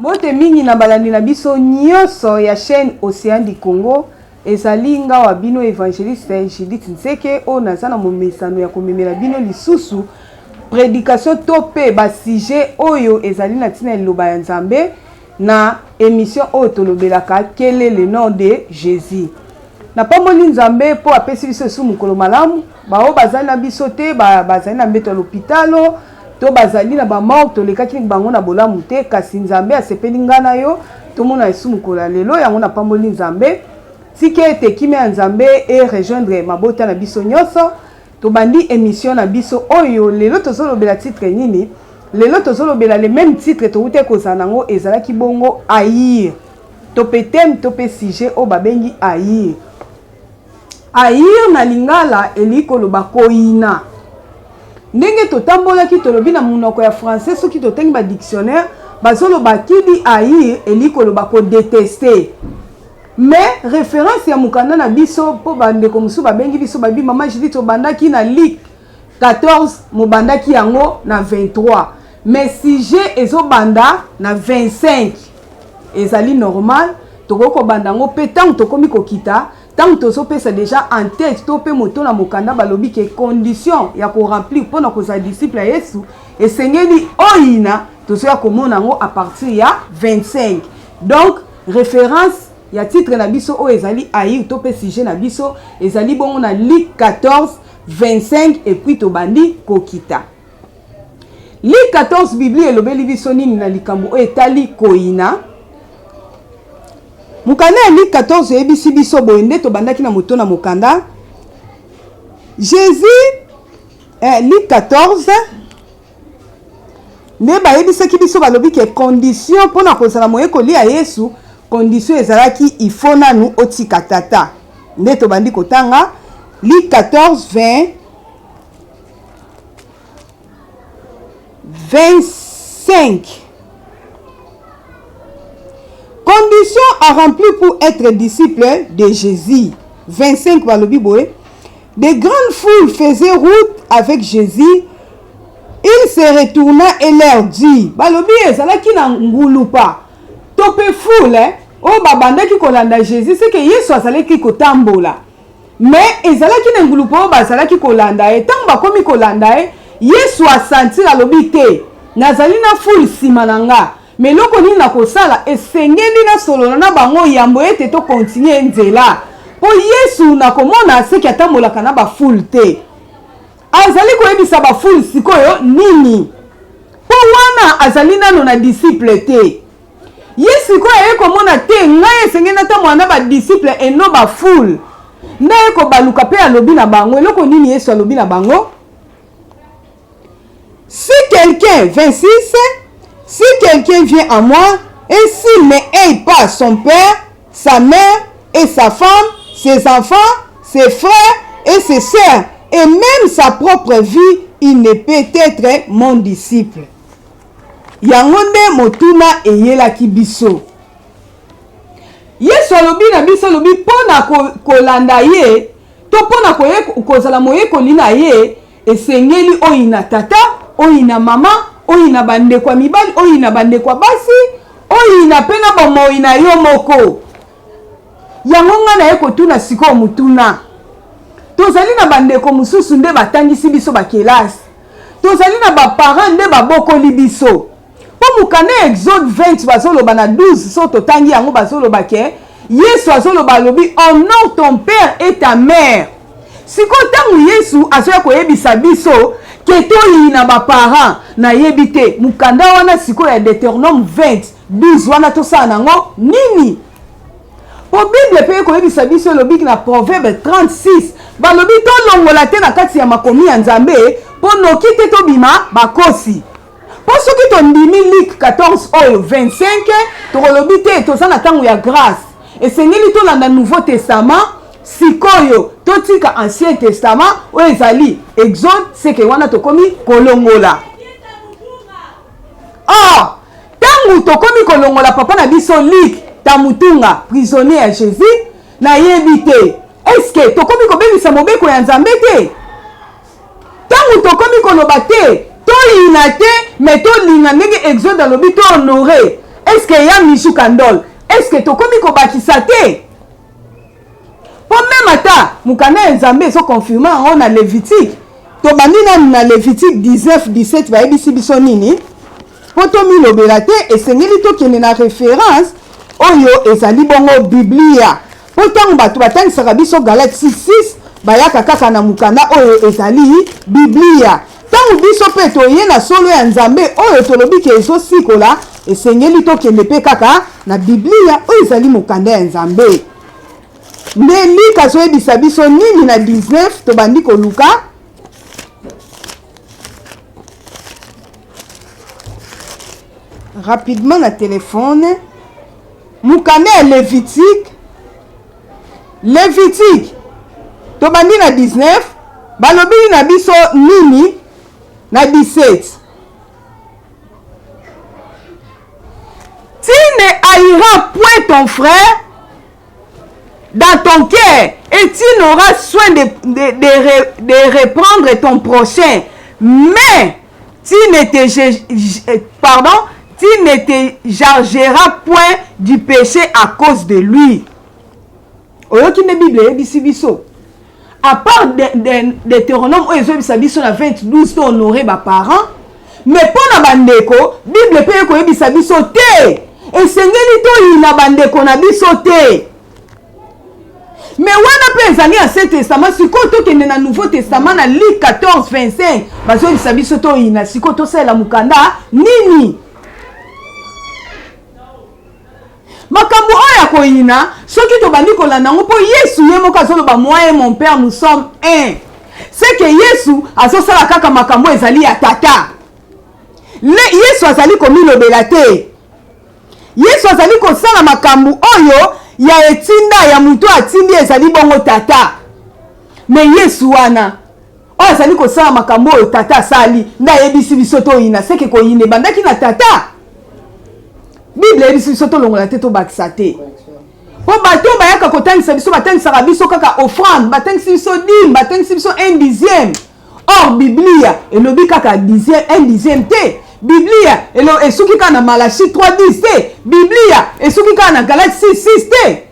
Bote mingi na balandi na biso nyonso ya chaîne Océan du Congo ezali ngawa bino évangéliste Judith Nzeke o nazana momesano ya komemela bino lisusu prédication topé ba sujet oyo ezali na tina loba ya Nzambe na émission oyo tolobelaka quel est le nom de Jésus. Na pamboli Nzambe po apesi biso su mukolo malamu bao bazali na biso te bazali na mbeto l'hôpitalo to bazali na ba mort to lekaki bango na bolamu te kasi Nzambe asepeli ngana yo to mona esu mukola lelo yango na pamboli Nzambe sike ete kimia Nzambe e rejoindre mabota na biso nyonso to bandi émission na biso oyo lelo tozolobela titre nini lelo tozolobela le même titre to ute kozana ngo ezalaki bongo haïr to petem to pe sujet o babengi haïr na lingala eliko loba koina ndenge totambolaki tolobi na munoko ya français soki totengi ba dictionnaire bazoloba kidi haïr eliko loba ko détester mais référence ya mukanda na biso po bande ko musu babengi biso babi mama Judith obandaki na Luc 14 mobandaki yango na 23 mais sujet ezobanda na 25 ezali normal tokoko bandango pe tant tokomi kokita tant tozopesa déjà en tête to pe moto na mukanda balobi ke condition ya ko remplir pona ko za disciple ya Yesu esengeli oina tozoya komona ngo à partir ya 25 donc référence ya titre na biso o ezali haïr to pe sujet na biso ezali bongo na Luc 14 25 et puis to bandi kokita Luc 14 Bible elobeli biso nini na likambo o etali koina mukanda ya Luc 14 ebisi biso boende to bandaki na moto na mukanda Jésus Luc 14 ne ba ebisaki biso balobi ke condition pona kozala moye kolia Yesu condition ezalaki il faut nanu otika tata nde to bandi kotanga Luc 14 25 condition à remplir pour être disciple de Jésus 25 balobi boye de grandes foules faisaient route avec Jésus. Il se retourna et leur dit balobi ezalaki na ngulupa topé foule o babandaki kolanda Jésus c'est que Yesu azalaki kotambola mais ezalaki na ngulupa o bazalaki kolanda e tant bakomi kolanda e Yesu asanti alobi te nazali na foule simananga mais loko nini na kosala esengeli na solo na bango yambo ete to continuer nzela po Yesu na komona seki atambola kana ba foule te azali koyebisa ba foule sikoyo nini po wana azali nano na disciple te Yesu ko e komona te ngai esengeli na tambola na ba disciple et non ba foule ndaye ko baluka pe alobi na bango eloko nini Yesu alobi na bango si quelqu'un 26 si quelqu'un vient à moi et s'il ne hait pas son père, sa mère et sa femme, ses enfants, ses frères et ses sœurs, et même sa propre vie, il ne peut être mon disciple. Yangonde motuna eyelaki biso. Yesu alobi na biso alobi pona kolanda ye, to pona kozala moye kolina ye, esengeli oyina tata, oyina mama, oyina bande kwa mibali, oyina bande kwa basi, oyina pena bomo oyina yo moko. Yango nga na eko tuna siko mutuna. Tozali na bande ko mususu nde batangisi biso ba kelasi. Tozali na ba parents nde babokoli biso. Po mukane Exode 20 bazoloba na 12 so totangi yango bazoloba ke Yesu azoloba lobi honore ton père et ta mère. Siko tangu Yesu azoya koyebisa biso ketoyi na ba parents na yebite mukanda wana siko ya Deutéronome 20 12 wana tosala nango nini po Bible pe koyebisa biso lobi na Proverbe 36 balobi to longola te na kati ya makomi ya Nzambe po noki te to bima bakosi po soki to ndimi Luc 14 oyo 25 to lobi te to sana tangu ya grâce esengeli to landa Nouveau Testament sikoyo totika Ancien Testament o ezali Exode seke wana tokomi kolongola tangu tokomi kolongola papa na biso Luc tamutunga prisonnier ya Jésus na yebite est-ce que tokomi kobebisa mobeko ya Nzambe te tangu tokomi koloba te to ina te mais to linga ndenge Exode alobi to honorer est-ce que ya Michou Kandol est-ce que tokomi kobakisa te po même ata mukanda nzambe so confirmer on a Lévitique to bandina na Lévitique 19-17 bayebisi biso nini po to milobela te esengeli tokende na référence oyo ezali bongo Biblia po ntango bato batangisaka biso Galate 6:6 bayaka kaka na mukanda oyo ezali Biblia ntango biso mpe toye na solo ya nzambe oyo tolobi ke ezosikola esengeli tokende mpe kaka na Biblia oyo ezali mukanda ya nzambe nde Luka azoyebisa biso nini na 19 tobandi koluka rapidement na téléphone mukanda ya Lévitique tobandi na 19 balobi na biso nini na 17 tu ne haïras point ton frère dans ton cœur et tu n'auras soin de reprendre ton prochain mais tu ne te chargeras point du péché à cause de lui. Oyoki ne Bible ebisi biso à part Deutéronome oyo ezobisa biso na 22 to honorer ba parents mais pona bandeko Bible pe koyebisa biso te esengeli to yina bandeko na biso te mais wana pe ezali Ancien Testament sikoyo tokende na Nouveau Testament na Luc 14:25 bazobisa biso to yina sikoyo tosala mukanda nini makambo oya koyina soki tobandi kolanda ngo po Yesu ye moko azoloba moi et mon père nous sommes un c'est que Yesu azosala kaka makambo ezali ya tata Yesu azali komilobela te Yesu azali kosala makambo oyo ya etinda ya mutu atindi ezali bongo tata mais Yesu wana oyo azali kosala makambo oyo tata asali nda yebisi biso toyina c'est que koyine bandaki na tata Bible ebisi biso tolongola te tobakisa te po bato bayaka kotangisa biso batangisaka biso kaka offrande batangisi biso dîme batangisi biso 1/10 or Biblia elobi kaka 1/10 te Biblia esuki kaka na Malachi 3:10 te Biblia esuki kaka na Galate 6:6 te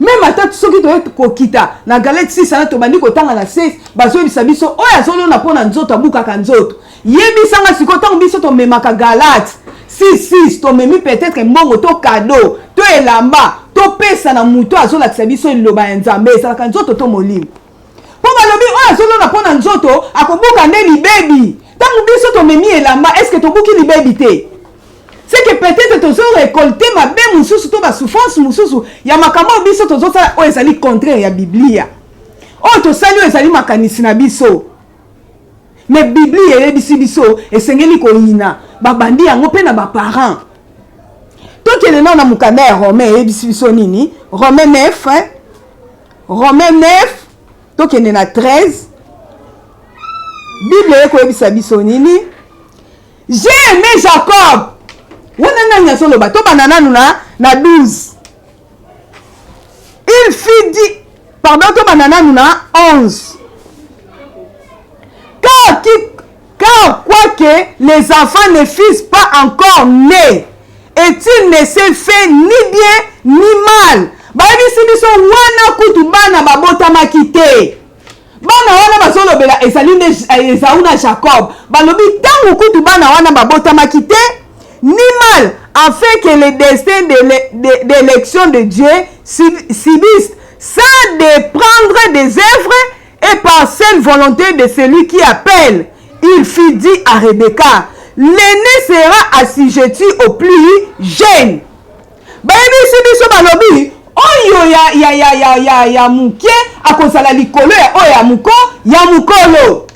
même ata soki toye kokita na Galate 6 ana tobandi kotanga na 16 bazoyebisa biso oyo azolona mpona nzoto abukaka nzoto yebisanga sikoyo ntango biso tomemaka Galate 6:6 tomemi peut-être mbongo to cadeau to elamba to pesa na muto azolakisa biso liloba ya nzambe ezalaka nzoto to molimo po balobi oyo azolona mpona nzoto akobuka nde libebi ntango biso tomemi elamba est-ce que tobuki libebi te c'est que peut-être tozo récolter mabe mususu to basouffrance mususu ya makambo biso tozosala oyo ezali contraire ya Biblia oyo tosali oyo ezali makanisi na biso mais Biblia eyebisi biso esengeli koyina babandi yango mpe na baparent tokende nao na mukanda ya Romain eyebisi biso nini Romain 9 tokende na 13 Bible ekoyebisa biso nini j'ai aimé Jacob wana nani azoloba tobanda nanu na 12 il fit dit pardon tobanda nanu na 11 car quoique les enfants ne fussent pas encore nés et il ne s'est fait ni bien ni mal bayebisi biso wana kutu bana babotamaki te bana wana bazolobela ezali nde Esaü na Jacob balobi ntango kutu bana wana babotamaki te ni mal afin que le destin d'élection de Dieu subsiste sans dépendre des œuvres et par seule volonté de celui qui appelle. Il fut dit à Rebecca, l'aîné sera assujetti au plus jeune. Bayebisi biso balobi oyo ya muke akozala likolo ya oyo ya mukolo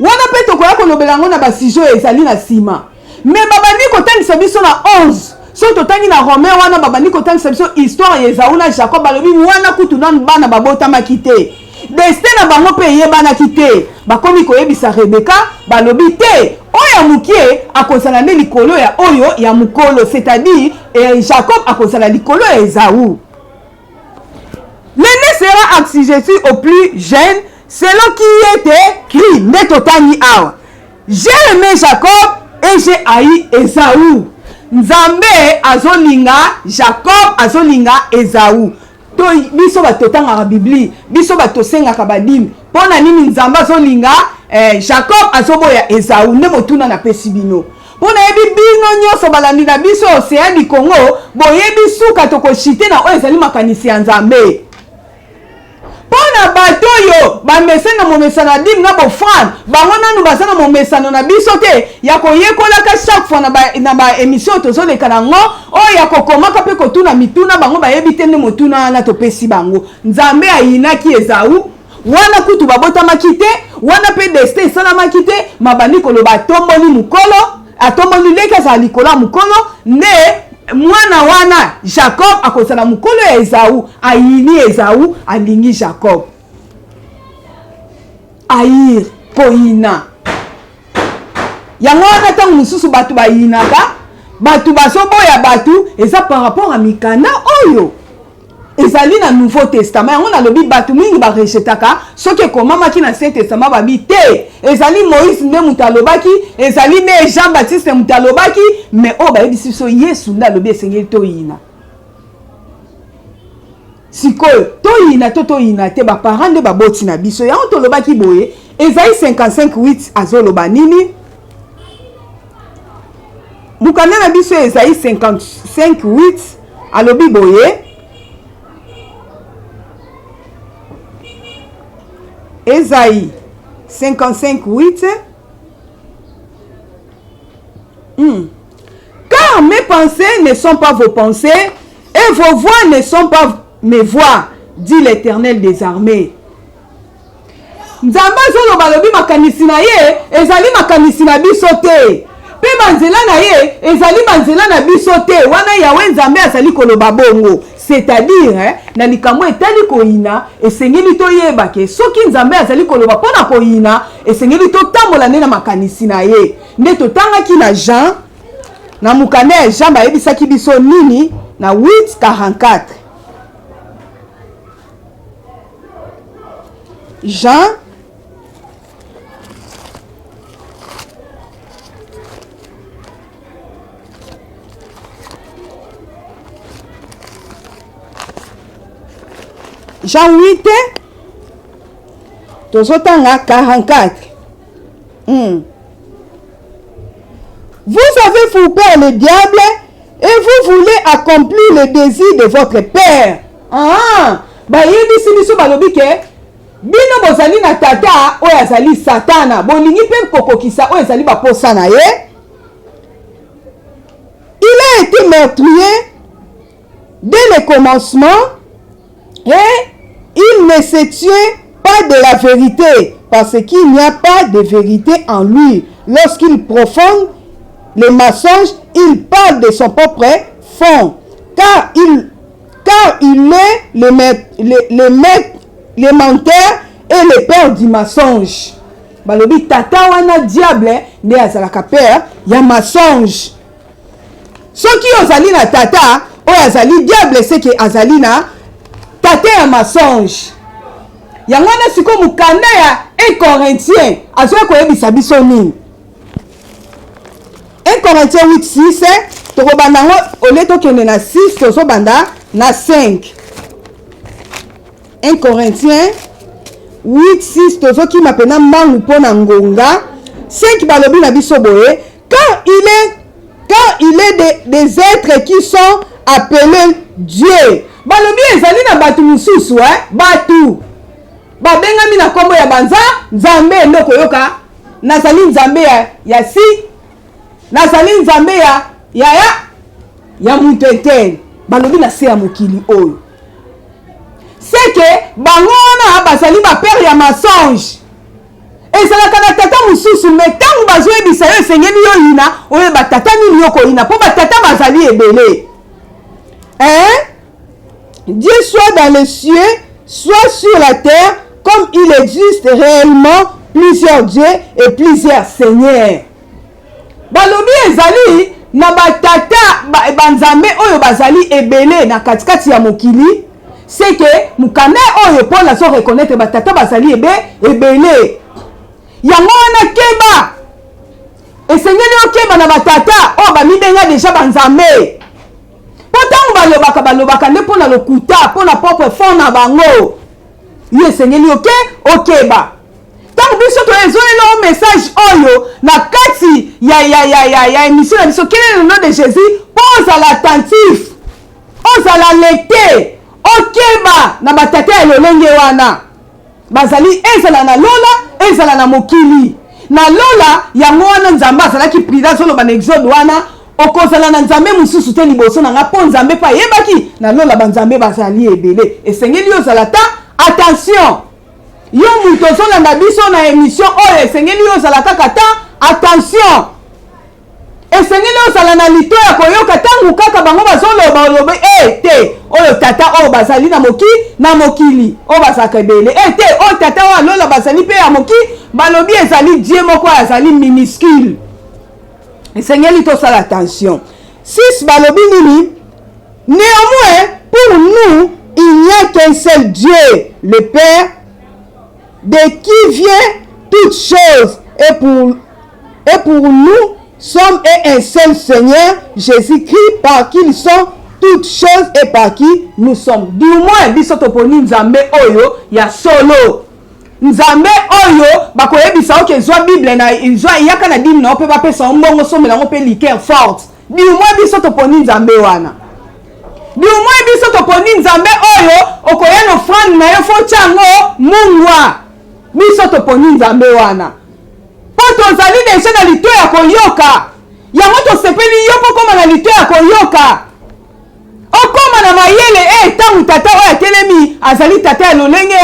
wana mpe tokoya kolobela yango na basijo ezali na nsima mais babandi kotangisa biso na 11 so totangi na Romain wana babandi kotangisa biso histoire ya Esaü na Jacob balobi wana kutu nanu bana babotamaki te destin na bango mpe eyebanaki te bakomi koyebisa Rebeka balobi te oyo ya mukie akozala nde likolo ya oyo ya mukolo c'est-à-dire Jacob akozala likolo ya Esaü. L'aîné sera assujetti au plus jeune selon qui était écrit nde totangi awa j'ai aimé Jacob et j'ai haï Esaü. Nzambe azolinga Jacob, azolinga Esaü. To biso batotanga la Bible, biso batosenga kabadimi. Pona nini Nzambe azolinga Jacob, azoboya Esaü, ne motuna na pesibino. Pona yebi bino nyoso balandi na biso Océan du Congo, boyebi suka toko chite na oyo ezali makanisi ya Nzambe. Pona bato yo ba mesana mo mesana dim na bo fan bango nanu basana mo mesana na biso te ya koyekola ka chaque fois na ba émission tozo le kanango o ya kokomaka pe kotuna mituna bango ba yebite ne motuna na topesi bango. Nzambe ayinaki Esaü wana kutu babota makite wana pe destin sana makite mabani koloba tomboli mukolo atomboli leka za likola mukolo ne mwana wana Jacob akosala mukolo ya Esaü ayini Esaü alingi Jacob aïr koina yango wana tango mususu batu bayinaka batu basoboya batu eza par rapport à mikanda oyo ezali na Nouveau Testament yango nalobi batu mingi barechetaka soki ekomamaki na Saint Testament babi te ezali Moïse nde mutu alobaki ezali ne Jean Baptiste mutu alobaki mais oyo bayebisi biso Yesu nde alobi esengeli toyina sikoyo toyina to toyina te baparent nde baboti na biso yango tolobaki boye Esaïe 55:8 azoloba nini mukanda na biso Esaïe 55:8 alobi boye Esaïe 55:8 Car mes pensées ne sont pas vos pensées et vos voix ne sont pas mes voix, dit l'Éternel des armées. Nzambe azoloba lobi makanisi na ye ezali makanisi na biso te pe banzela na ye ezali banzela na biso te wana yawe Nzambe azali koloba bongo c'est-à-dire na likambo etali koyina esengeli toyeba ke soki Nzambe azali koloba pona koyina esengeli totambola nde na makanisi na ye nde totangaki na Jean na mukanda ya Jean bayebisaki biso nini na 8:44 Jean Jean 8, tozotanga 44. Vous avez fourbé le diable et vous voulez accomplir le désir de votre père. Bayebisi biso balobi ke bino bozali na tata oyo azali satana bolingi pe kokokisa oyo ezali baposa na ye. Il a été meurtrier dès le commencement et il ne se tient pas de la vérité parce qu'il n'y a pas de vérité en lui. Lorsqu'il profonde les mensonges, il parle de son propre fond car il est le menteur et le père du mensonge. Balobi tata wana diable ne azalaka père ya mensonge. Soki ozali na tata oyo azali diable c'est que azali na tata ya mensonge. Yango na siko mukanda ya 1 Corinthiens azoya koyebisa biso nini 1 Corinthiens 8:6 tokobanda ngo ole tokende na 6 tozobanda na 5 1 Corinthiens 8:6 tozokima pena mbangu mpona ngonga 5 balobi na biso boye quand il est des êtres qui sont appelés Dieu. Balobi ezali na batu mususu batu babengami na kombo ya banza Nzambe eloko yoka nazali Nzambe ya si nazali Nzambe ya mutu etene balobi na se ya mokili oyo c'est que bango wana bazali ba père ya mensonge ezalaka na tata mususu me ntango bazoyebisa yo esengeli yo yina oyo batata nini yo koyina mpo batata bazali ebele Dieu soit dans les cieux, soit sur la terre, comme il existe réellement plusieurs dieux et plusieurs seigneurs. Balobi ezali na batata banzambe oyo bazali ebele na katikati ya mokili, c'est que mukanda oyo Paul azo reconnaître batata bazali ebele. Yango wana keba esengeli okeba na batata o bamibenga deja banzambe po ntango balobaka nde mpo na lokuta mpo na propre fond na bango yo esengeli okeba ntango biso toezolela o message oyo na kati ya émission na biso quel est le nom de Jésus mpo ozala attentif ozala lecte okeba na batata ya lolenge wana bazali ezala na lola ezala na mokili na lola yango wana nzambe azalaki président azoloba na exode wana okozala na nzambe mosusu te liboso na nga mpo nzambe mpe ayebaki na lola banzambe bazali ebele esengeli ozala ta attention yo moto ozolanda biso na émission oyo esengeli ozala kaka ta attention esengeli ozala na lito ya koyoka ntango kaka bango bazoloba olobe te oyo tata oyo bazali na mokili oyo bazalaka ebele te oyo tata oyo alola bazali mpe ya balobi ezali die moko oyo azali minuscule esengeli tosala attention 6 balobi nini néanmoins pour nous il n'y a qu'un seul Dieu le Père de qui vient toutes choses et pour nous sommes un seul Seigneur Jésus-Christ par qui ils sont toutes choses et par qui nous sommes. Du moins biso toponi nzambe oyo ya solo. Nzambe oyo bakoyebisa oke zwa Bible na izwa yaka na dimi na ope bapesa mbongo somela ngope liqueur forte. Du moins biso toponi nzambe wana. Du moins biso toponi nzambe oyo okoyeno offrande na yo fo chango mungwa. Biso toponi nzambe wana. Poto zali deja na lito ya koyoka. Yango tosepeli yo po koma na lito ya koyoka. Okoma na mayele tangu tata oyo atelemi azali tata ya lolenge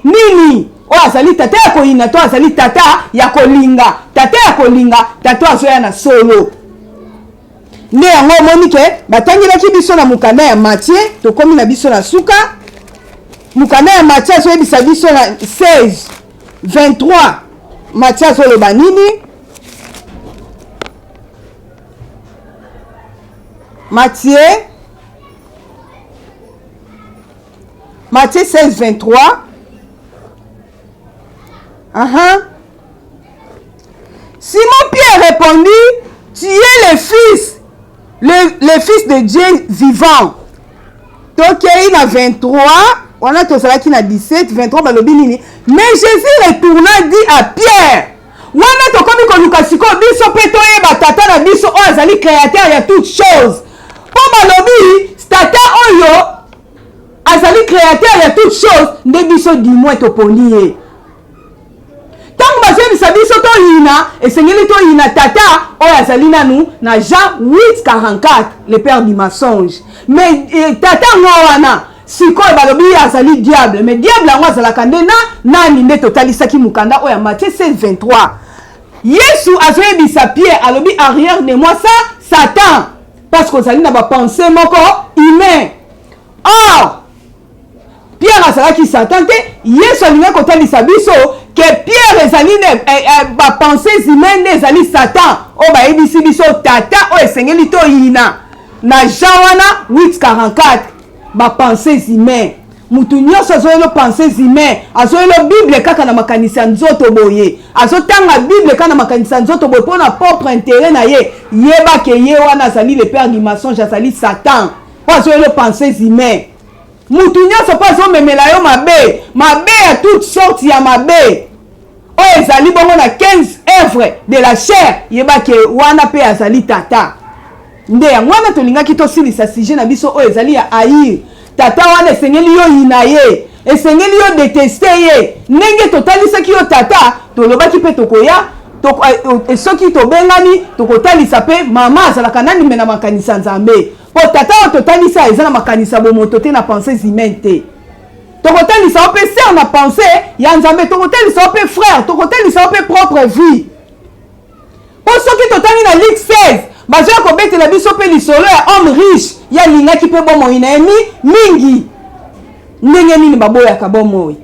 nini oyo azali tata ya koyina to azali tata ya kolinga tata azoya na solo nde yango omoni ke batangilaki biso na mukanda ya Matthieu tokomi na biso na suka mukanda ya Matthieu azoyebisa biso na 16:23 Matthieu azoloba nini Matthieu 16:23. Simon Pierre répondit, tu es le fils de Dieu vivant. Tokei na 23, on a tosalaki na 17, 23 balobi nini. Mais Jésus retourna dit à Pierre, wana tokomi koluka siko biso pe toyeba tata na biso oyo azali créateur ya toutes choses. Po balobi tata oyo azali créateur ya toutes choses nde biso du moins toponi ye. Tango bazebisa biso toyina esengeli toyina tata oyo azali nanu na Jean 8:44 le père du mensonge. Mais tata ngo wana sikoyo balobi azali diable mais diable yango azalaka nde nani nde totalisaki mukanda oyo ya Matthieu 16:23. Yesu azoyebisa Pierre alobi arrière de moi ça Satan parce que ozali na bapensée moko humain. Or Pierre azalaki Satan te Yesu alinga kotalisa biso que Pierre ezali bapensées humaines ezali Satan oyo bayebisi biso tata oyo esengeli toyina na Jean wana 8:44 bapensées humaines mutu nyonso azoyelo pensées humaines azoyelo Bible kaka na makanisa nzoto boye azotanga Bible kaka na makanisa nzoto boye mpona propre intérêt na ye yebake ye wana azali le père du mensonge azali Satan po azoyelo pensées humaines mutu nyonso po azomemela yo mabe ya toutes sortes ya mabe oyo ezali bongo na 15 œuvres de la chair yebake wana pe azali tata nde yango wana tolingaki tosilisa sujet na biso oyo ezali ya haïr tata wana esengeli yo yina ye esengeli yo déteste ye ndenge totalisaki yo tata tolobaki mpe tokoya soki tobengani tokotalisa mpe mama azalaka nani me na makanisa nzambe po tata oyo totalisa eza na makanisa bomoto te na pensées humaines te tokotalisa mpe sœur na pensée ya nzambe tokotalisa mpe frère tokotalisa mpe propre vie po soki totangi na Luc 16 bazoya kobetela biso mpe lisolo ya homme riche ya lingaki mpe bomoi na ye mingi ndenge nini baboyaka bomoi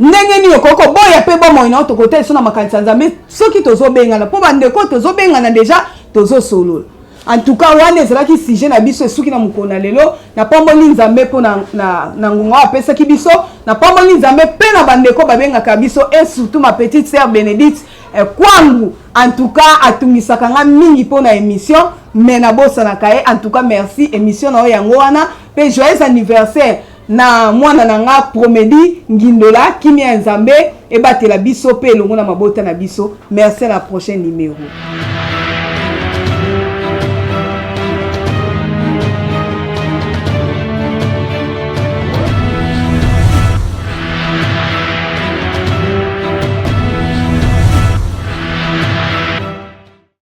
ndenge nini okoko boya mpe bomoi na yo tokotalisa na makanisa nzambe soki tozobengana mpo bandeko tozobengana deja tozosolola en tout cas wana ezalaki sujet na biso esuki na mokona lelo na pamboli nzambe po na ngonga apesaki biso na pamboli nzambe pe na bandeko babengaka biso et surtout ma petite sœur Bénédicte Kwangu en tout cas atungisaka nga mingi po na émission mais na bosa na kaye en tout cas merci émission na yango wana pe joyeux anniversaire na mwana na nga Promedi Ngindola Kimia Nzambe ebatela biso pe longo na mabota na biso merci à la prochaine numéro.